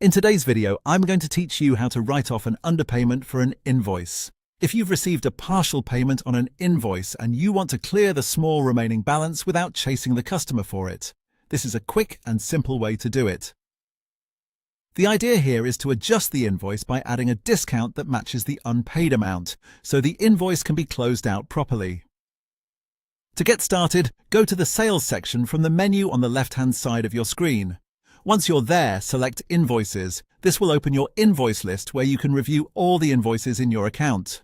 In today's video, I'm going to teach you how to write off an underpayment for an invoice. If you've received a partial payment on an invoice and you want to clear the small remaining balance without chasing the customer for it, this is a quick and simple way to do it. The idea here is to adjust the invoice by adding a discount that matches the unpaid amount, so the invoice can be closed out properly. To get started, go to the Sales section from the menu on the left-hand side of your screen. Once you're there, select Invoices. This will open your invoice list where you can review all the invoices in your account.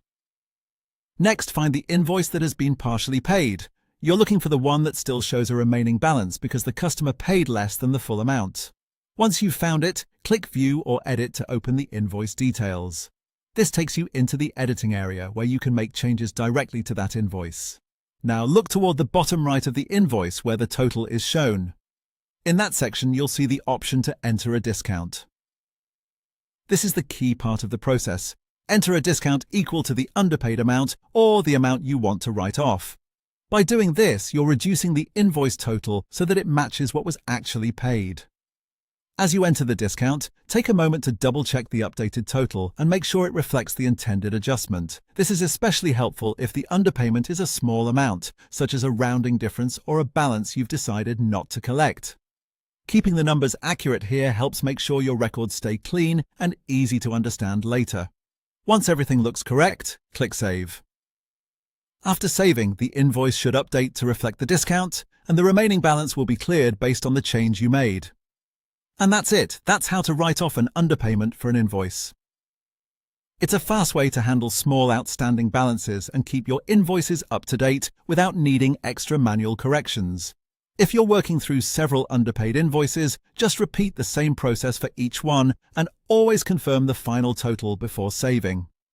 Next, find the invoice that has been partially paid. You're looking for the one that still shows a remaining balance because the customer paid less than the full amount. Once you've found it, click View or Edit to open the invoice details. This takes you into the editing area where you can make changes directly to that invoice. Now look toward the bottom right of the invoice where the total is shown. In that section, you'll see the option to enter a discount. This is the key part of the process. Enter a discount equal to the underpaid amount or the amount you want to write off. By doing this, you're reducing the invoice total so that it matches what was actually paid. As you enter the discount, take a moment to double-check the updated total and make sure it reflects the intended adjustment. This is especially helpful if the underpayment is a small amount, such as a rounding difference or a balance you've decided not to collect. Keeping the numbers accurate here helps make sure your records stay clean and easy to understand later. Once everything looks correct, click Save. After saving, the invoice should update to reflect the discount, and the remaining balance will be cleared based on the change you made. And that's it. That's how to write off an underpayment for an invoice. It's a fast way to handle small outstanding balances and keep your invoices up to date without needing extra manual corrections. If you're working through several underpaid invoices, just repeat the same process for each one and always confirm the final total before saving.